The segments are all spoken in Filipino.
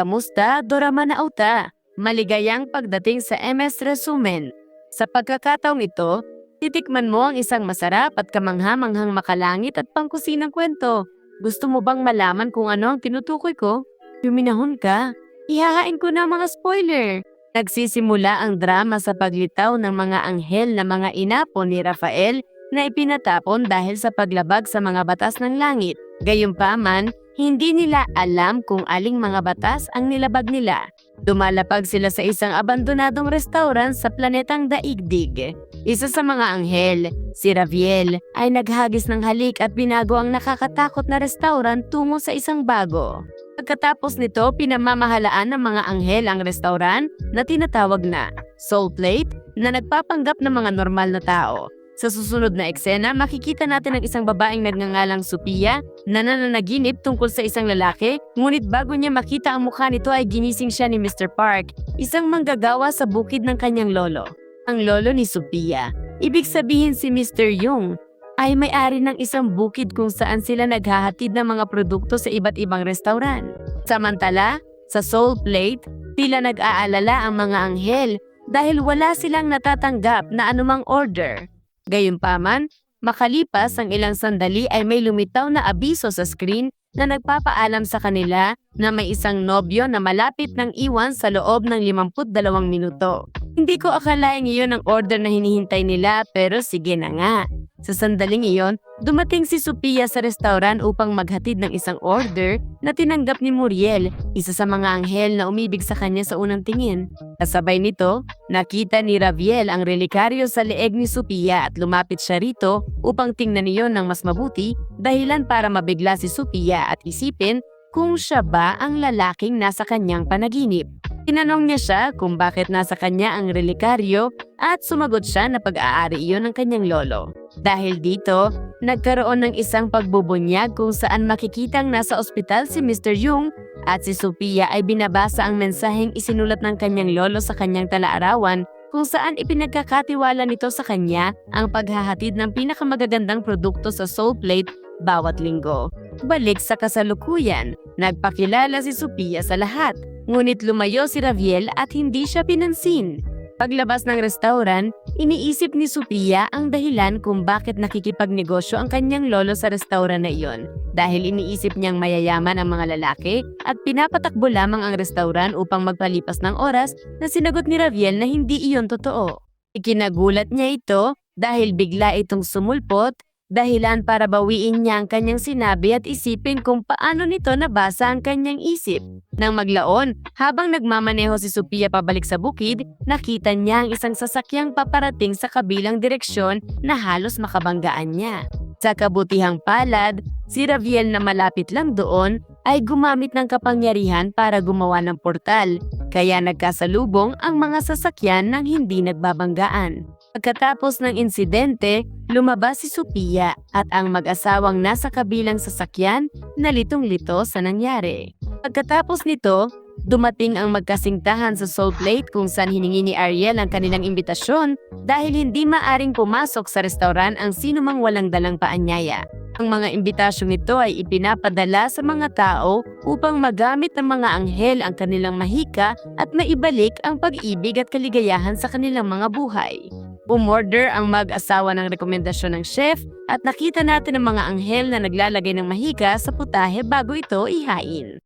Kamusta, Dorama na Auta? Maligayang pagdating sa MS Resumen. Sa pagkakataong ito, titikman mo ang isang masarap at kamangha-manghang makalangit at pangkusinang kwento. Gusto mo bang malaman kung ano ang tinutukoy ko? Yuminahon ka. Ihahain ko na ang mga spoiler. Nagsisimula ang drama sa paglitaw ng mga anghel na mga inapo ni Rafael na ipinatapon dahil sa paglabag sa mga batas ng langit. Gayunpaman, hindi nila alam kung aling mga batas ang nilabag nila. Dumalapag sila sa isang abandonadong restaurant sa planetang Daigdig. Isa sa mga anghel, si Raviel, ay naghagis ng halik at binago ang nakakatakot na restaurant tungo sa isang bago. Pagkatapos nito, pinamamahalaan ng mga anghel ang restaurant na tinatawag na Soul Plate na nagpapanggap ng mga normal na tao. Sa susunod na eksena, makikita natin ang isang babaeng nagngangalang Sophia na nananaginip tungkol sa isang lalaki, ngunit bago niya makita ang mukha nito ay ginising siya ni Mr. Park, isang manggagawa sa bukid ng kanyang lolo. Ang lolo ni Sophia, ibig sabihin si Mr. Yung, ay may-ari ng isang bukid kung saan sila naghahatid ng mga produkto sa iba't ibang restaurant. Samantala, sa Soul Plate, tila nag-aalala ang mga anghel dahil wala silang natatanggap na anumang order. Gayunpaman, makalipas ang ilang sandali ay may lumitaw na abiso sa screen na nagpapaalam sa kanila na may isang nobyo na malapit ng iwan sa loob ng 52 minuto. Hindi ko akalaing iyon ang order na hinihintay nila pero sige na nga. Sa sandaling iyon, dumating si Sophia sa restaurant upang maghatid ng isang order na tinanggap ni Muriel, isa sa mga anghel na umibig sa kanya sa unang tingin. Kasabay nito, nakita ni Raviel ang relikaryo sa leeg ni Sophia at lumapit siya rito upang tingnan niyon ng mas mabuti, dahilan para mabigla si Sophia at isipin kung siya ba ang lalaking nasa kanyang panaginip. Tinanong niya siya kung bakit nasa kanya ang relikaryo at sumagot siya na pag-aari iyon ng kanyang lolo. Dahil dito, nagkaroon ng isang pagbubunyag kung saan makikitang nasa ospital si Mr. Yung at si Sophia ay binabasa ang mensaheng isinulat ng kanyang lolo sa kanyang talaarawan kung saan ipinagkakatiwala nito sa kanya ang paghahatid ng pinakamagagandang produkto sa Soul Plate bawat linggo. Balik sa kasalukuyan, nagpakilala si Sophia sa lahat, ngunit lumayo si Raviel at hindi siya pinansin. Paglabas ng restaurant, iniisip ni Sophia ang dahilan kung bakit nakikipagnegosyo ang kanyang lolo sa restaurant na iyon. Dahil iniisip niyang mayayaman ang mga lalaki at pinapatakbo lamang ang restaurant upang magpalipas ng oras na sinagot ni Raviel na hindi iyon totoo. Ikinagulat niya ito dahil bigla itong sumulpot, dahilan para bawiin niya ang kanyang sinabi at isipin kung paano nito nabasa ang kanyang isip. Nang maglaon, habang nagmamaneho si Sophia pabalik sa bukid, nakita niya ang isang sasakyang paparating sa kabilang direksyon na halos makabanggaan niya. Sa kabutihang palad, si Raviel na malapit lang doon ay gumamit ng kapangyarihan para gumawa ng portal, kaya nagkasalubong ang mga sasakyan ng hindi nagbabanggaan. Pagkatapos ng insidente, lumabas si Sophia at ang mag-asawang nasa kabilang sasakyan na litong-lito sa nangyari. Pagkatapos nito, dumating ang magkasingtahan sa Soul Plate kung saan hiningi ni Ariel ang kanilang imbitasyon dahil hindi maaring pumasok sa restaurant ang sinumang walang dalang paanyaya. Ang mga imbitasyong nito ay ipinapadala sa mga tao upang magamit ng mga anghel ang kanilang mahika at maibalik ang pag-ibig at kaligayahan sa kanilang mga buhay. Umorder ang mag-asawa ng rekomendasyon ng chef at nakita natin ang mga anghel na naglalagay ng mahika sa putahe bago ito ihain.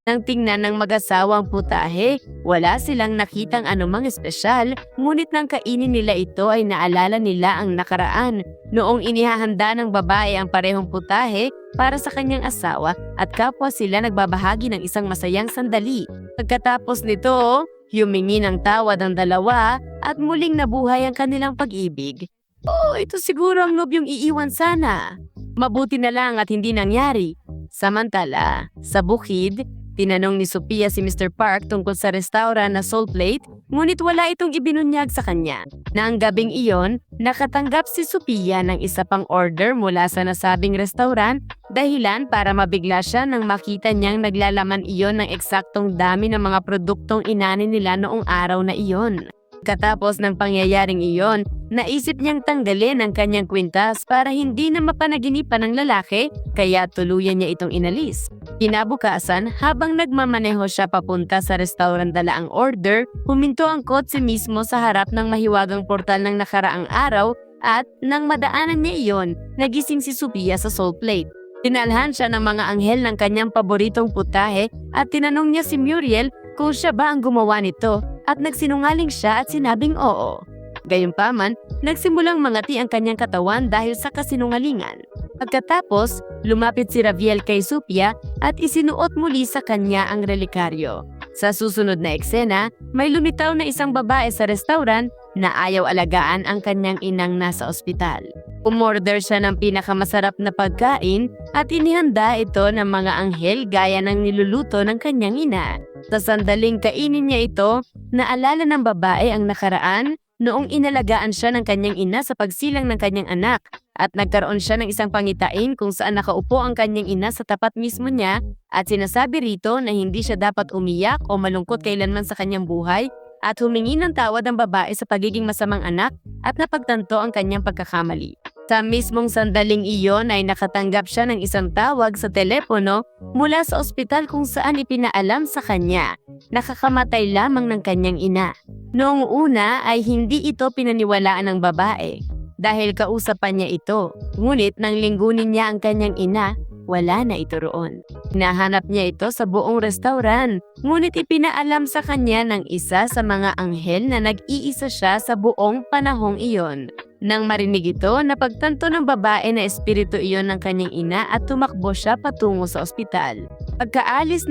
Nang tingnan ng mag-asawa ang putahe, wala silang nakitang anumang espesyal, ngunit nang kainin nila ito ay naalala nila ang nakaraan, noong inihahanda ng babae ang parehong putahe para sa kanyang asawa at kapwa sila nagbabahagi ng isang masayang sandali. Pagkatapos nito, humingi ng tawad ang dalawa at muling nabuhay ang kanilang pag-ibig. Oh, ito siguro ang nobyong iiwan sana. Mabuti na lang at hindi nangyari. Samantala, sa bukid, tinanong ni Sophia si Mr. Park tungkol sa restaurant na Soul Plate, ngunit wala itong ibinunyag sa kanya. Nang gabing iyon, nakatanggap si Sophia ng isa pang order mula sa nasabing restaurant, dahilan para mabigla siya nang makita niyang naglalaman iyon ng eksaktong dami ng mga produktong inani nila noong araw na iyon. Katapos ng pangyayaring iyon, naisip niyang tanggalin ang kanyang kwintas para hindi na mapanaginipan ng lalaki, kaya tuluyan niya itong inalis. Kinabukasan, habang nagmamaneho siya papunta sa restaurant dala ang order, huminto ang kotse mismo sa harap ng mahiwagang portal ng nakaraang araw at nang madaanan niya iyon, nagising si Sophia sa Salt Lake. Tinalhan siya ng mga anghel ng kanyang paboritong putahe at tinanong niya si Muriel kung siya ba ang gumawa nito at nagsinungaling siya at sinabing oo. Gayunpaman, nagsimulang mangati ang kanyang katawan dahil sa kasinungalingan. Pagkatapos, lumapit si Raviel kay Sophia at isinuot muli sa kanya ang relikaryo. Sa susunod na eksena, may lumitaw na isang babae sa restaurant na ayaw alagaan ang kanyang inang nasa ospital. Umorder siya ng pinakamasarap na pagkain at inihanda ito ng mga anghel gaya ng niluluto ng kanyang ina. Sa sandaling kainin niya ito, naalala ng babae ang nakaraan noong inalagaan siya ng kanyang ina sa pagsilang ng kanyang anak at nagkaroon siya ng isang pangitain kung saan nakaupo ang kanyang ina sa tapat mismo niya at sinasabi rito na hindi siya dapat umiyak o malungkot kailanman sa kanyang buhay at humingi ng tawad ang babae sa pagiging masamang anak at napagtanto ang kanyang pagkakamali. Sa mismong sandaling iyon ay nakatanggap siya ng isang tawag sa telepono mula sa ospital kung saan ipinaalam sa kanya. Nakakamatay lamang ng kanyang ina. Noong una ay hindi ito pinaniwalaan ng babae dahil kausapan niya ito. Ngunit nang linggunin niya ang kanyang ina, wala na ito roon. Hinahanap niya ito sa buong restaurant, ngunit ipinaalam sa kanya ng isa sa mga anghel na nag-iisa siya sa buong panahong iyon. Nang marinig ito, napagtanto ng babae na espiritu iyon ng kanyang ina at tumakbo siya patungo sa ospital. Pagkaalis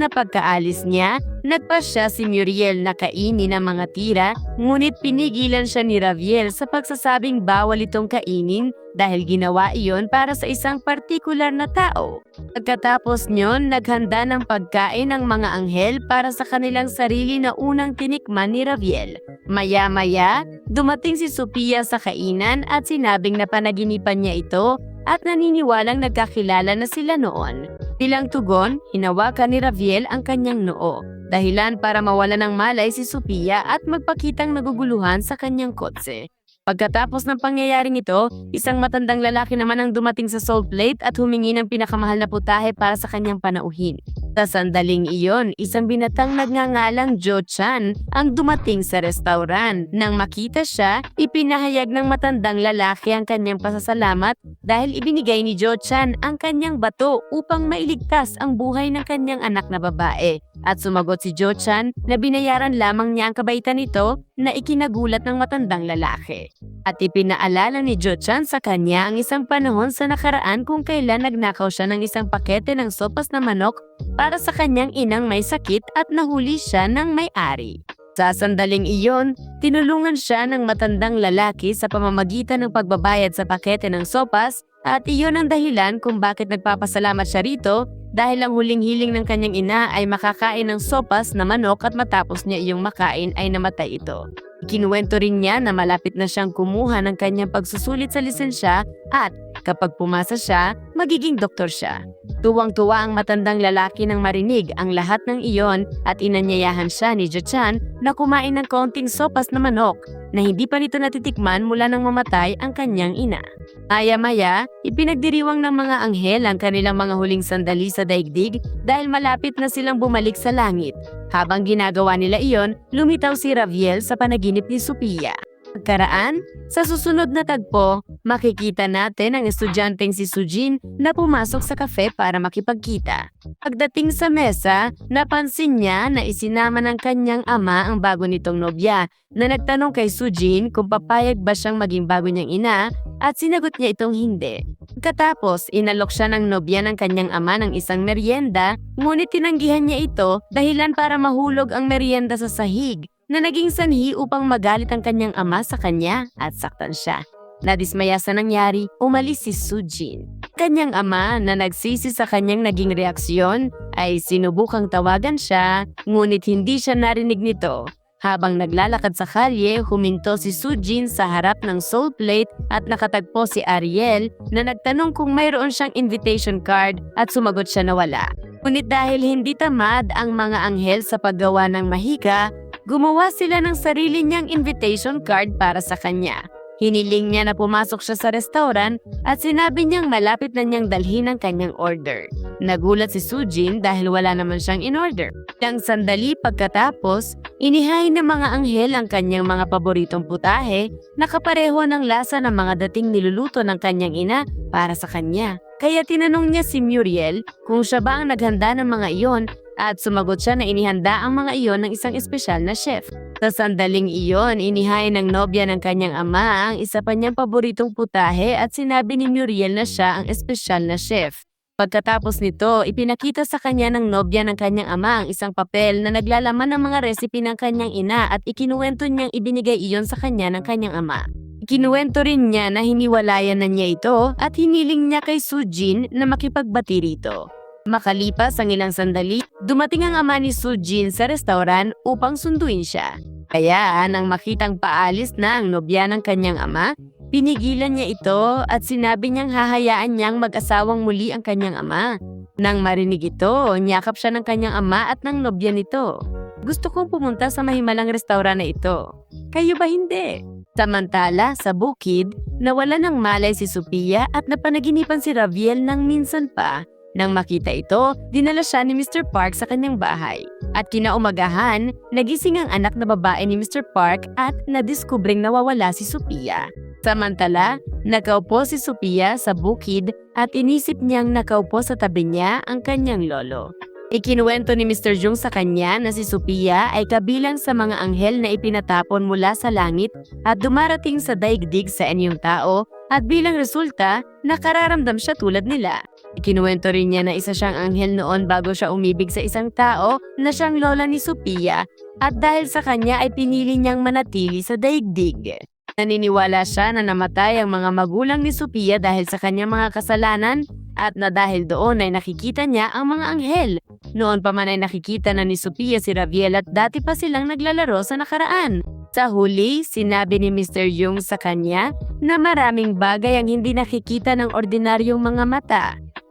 niya, nagpasya si Muriel na kainin ang mga tira, ngunit pinigilan siya ni Raviel sa pagsasabing bawal itong kainin dahil ginawa iyon para sa isang partikular na tao. Pagkatapos nyon, naghanda ng pagkain ng mga anghel para sa kanilang sarili na unang tinikman ni Raviel. Maya-maya, dumating si Sophia sa kainan at sinabing na panaginipan niya ito at naniniwalang nagkakilala na sila noon. Bilang tugon, hinawakan ni Raviel ang kanyang noo, dahilan para mawala ng malay si Sophia at magpakitang naguguluhan sa kanyang kotse. Pagkatapos ng pangyayaring ito, isang matandang lalaki naman ang dumating sa Salt Lake at humingi ng pinakamahal na putahe para sa kanyang panauhin. Sa sandaling iyon, isang binatang nagngangalang Joe Chan ang dumating sa restaurant. Nang makita siya, ipinahayag ng matandang lalaki ang kanyang pasasalamat dahil ibinigay ni Joe Chan ang kanyang bato upang mailigtas ang buhay ng kanyang anak na babae. At sumagot si Joe Chan na binayaran lamang niya ang kabaitan nito na ikinagulat ng matandang lalaki. At ipinaalala ni Joe Chan sa kanya ang isang panahon sa nakaraan kung kailan nagnakaw siya ng isang pakete ng sopas na manok para sa kanyang inang may sakit at nahuli siya ng may-ari. Sa sandaling iyon, tinulungan siya ng matandang lalaki sa pamamagitan ng pagbabayad sa pakete ng sopas at iyon ang dahilan kung bakit nagpapasalamat siya rito dahil ang huling hiling ng kanyang ina ay makakain ng sopas na manok at matapos niya iyong makain ay namatay ito. Kinuwento rin niya na malapit na siyang kumuha ng kanyang pagsusulit sa lisensya at kapag pumasa siya, magiging doktor siya. Tuwang-tuwa ang matandang lalaki nang marinig ang lahat ng iyon at inanyayahan siya ni Joe Chan na kumain ng kaunting sopas na manok na hindi pa nito natitikman mula nang mamatay ang kanyang ina. Maya-maya, ipinagdiriwang ng mga anghel ang kanilang mga huling sandali sa daigdig dahil malapit na silang bumalik sa langit. Habang ginagawa nila iyon, lumitaw si Raviel sa panaginip ni Sophia. Pagkaraan, sa susunod na tagpo, makikita natin ang estudyanteng si Sujin na pumasok sa kafe para makipagkita. Pagdating sa mesa, napansin niya na isinama ng kanyang ama ang bago nitong nobya na nagtanong kay Sujin kung papayag ba siyang maging bago niyang ina at sinagot niya itong hindi. Pagkatapos, inalok siya ng nobya ng kanyang ama ng isang merienda, ngunit tinanggihan niya ito dahilan para mahulog ang merienda sa sahig na naging sanhi upang magalit ang kanyang ama sa kanya at saktan siya. Nadismaya sa nangyari, umalis si Sujin. Kanyang ama na nagsisi sa kanyang naging reaksyon ay sinubukang tawagan siya, ngunit hindi siya narinig nito. Habang naglalakad sa kalye, huminto si Sujin sa harap ng Salt Lake at nakatagpo si Ariel na nagtanong kung mayroon siyang invitation card at sumagot siya na wala. Ngunit dahil hindi tamad ang mga anghel sa paggawa ng mahika, Gumawa sila ng sarili niyang invitation card para sa kanya. Hiniling niya na pumasok siya sa restaurant at sinabi niyang malapit na niyang dalhin ang kanyang order. Nagulat si Sujin dahil wala naman siyang in-order. Ilang sandali pagkatapos, inihain ng mga anghel ang kanyang mga paboritong putahe na kapareho ng lasa ng mga dating niluluto ng kanyang ina para sa kanya. Kaya tinanong niya si Muriel kung siya ba ang naghanda ng mga iyon at sumagot siya na inihanda ang mga iyon ng isang espesyal na chef. Sa sandaling iyon, inihain ng nobya ng kanyang ama ang isa pa niyang paboritong putahe at sinabi ni Muriel na siya ang espesyal na chef. Pagkatapos nito, ipinakita sa kanya ng nobya ng kanyang ama ang isang papel na naglalaman ng mga recipe ng kanyang ina at ikinuwento niyang ibinigay iyon sa kanya ng kanyang ama. Ikinuwento rin niya na hiniwalayan na niya ito at hiniling niya kay Sujin na makipagbati rito. Makalipas ang ilang sandali, dumating ang ama ni Sujin sa restaurant upang sunduin siya. Kaya nang makitang paalis na ang nobya ng kanyang ama, pinigilan niya ito at sinabi niyang hahayaan niyang mag-asawang muli ang kanyang ama. Nang marinig ito, niyakap siya ng kanyang ama at ng nobya nito. Gusto kong pumunta sa mahimalang restaurant na ito. Kayo ba hindi? Samantala, sa bukid, nawala ng malay si Sophia at napanaginipan si Raviel ng minsan pa. Nang makita ito, dinala siya ni Mr. Park sa kanyang bahay. At kinaumagahan, nagising ang anak na babae ni Mr. Park at nadiskubring nawawala si Sophia. Samantala, nakaupo si Sophia sa bukid at inisip niyang nakaupo sa tabi niya ang kanyang lolo. Ikinuwento ni Mr. Jung sa kanya na si Sophia ay kabilang sa mga anghel na ipinatapon mula sa langit at dumarating sa daigdig sa inyong tao at bilang resulta, nakararamdam siya tulad nila. Ikinuwento rin niya na isa siyang anghel noon bago siya umibig sa isang tao na siyang lola ni Sophia at dahil sa kanya ay pinili niyang manatili sa daigdig. Naniniwala siya na namatay ang mga magulang ni Sophia dahil sa kanyang mga kasalanan at na dahil doon ay nakikita niya ang mga anghel. Noon pa man ay nakikita na ni Sophia si Raviel at dati pa silang naglalaro sa nakaraan. Sa huli, sinabi ni Mr. Jung sa kanya na maraming bagay ang hindi nakikita ng ordinaryong mga mata.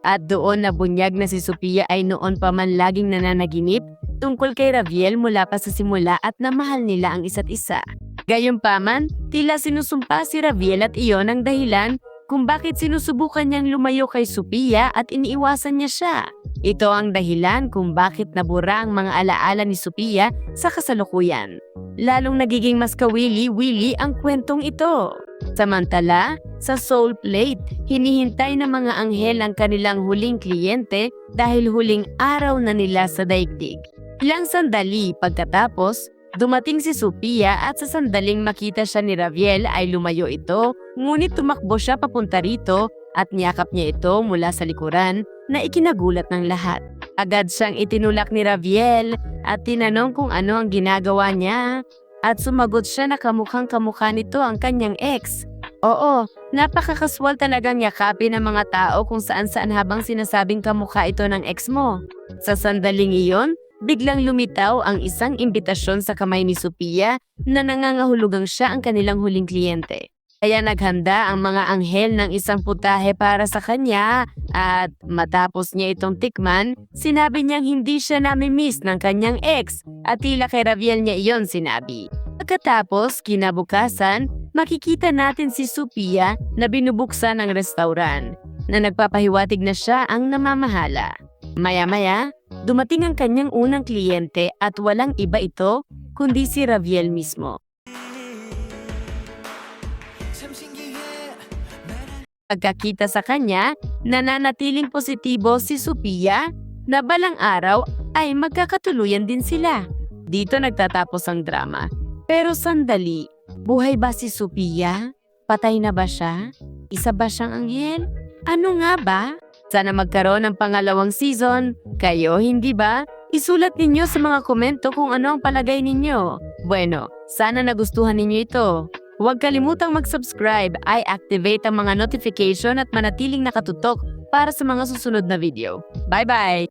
At doon nabunyag na si Sophia ay noon pa man laging nananaginip tungkol kay Raviel mula pa sa simula at na mahal nila ang isa't isa. Gayunpaman, tila sinusumpa si Raviel at iyon ang dahilan kung bakit sinusubukan niyang lumayo kay Sophia at iniiwasan niya siya. Ito ang dahilan kung bakit nabura ang mga alaala ni Sophia sa kasalukuyan. Lalong nagiging mas kawili-wili ang kwentong ito. Samantala, sa Soul Plate, hinihintay ng mga anghel ang kanilang huling kliyente dahil huling araw na nila sa daigdig. Ilang sandali pagkatapos, dumating si Sophia at sa sandaling makita siya ni Raviel ay lumayo ito, ngunit tumakbo siya papunta rito at niyakap niya ito mula sa likuran na ikinagulat ng lahat. Agad siyang itinulak ni Raviel at tinanong kung ano ang ginagawa niya at sumagot siya na kamukhang-kamukha nito ang kanyang ex. Oo, napakakaswal talagang yakapin ng mga tao kung saan-saan habang sinasabing kamukha ito ng ex mo. Sa sandaling iyon, biglang lumitaw ang isang imbitasyon sa kamay ni Sophia na nangangahulugang siya ang kanilang huling kliyente. Kaya naghanda ang mga anghel ng isang putahe para sa kanya at matapos niya itong tikman, sinabi niyang hindi siya nami-miss ng kanyang ex at tila kay Raviel niya iyon sinabi. Pagkatapos, kinabukasan, makikita natin si Sophia na binubuksan ng restaurant na nagpapahiwatig na siya ang namamahala. Maya-maya, dumating ang kanyang unang kliyente at walang iba ito kundi si Raviel mismo. Pagkakita sa kanya, nananatiling positibo si Sophia na balang araw ay magkakatuluyan din sila. Dito nagtatapos ang drama. Pero sandali, buhay ba si Sophia? Patay na ba siya? Isa ba siyang anghel? Ano nga ba? Sana magkaroon ng pangalawang season. Kayo, hindi ba? Isulat ninyo sa mga komento kung ano ang palagay ninyo. Bueno, sana nagustuhan ninyo ito. Huwag kalimutang mag-subscribe, i-activate ang mga notification at manatiling nakatutok para sa mga susunod na video. Bye-bye!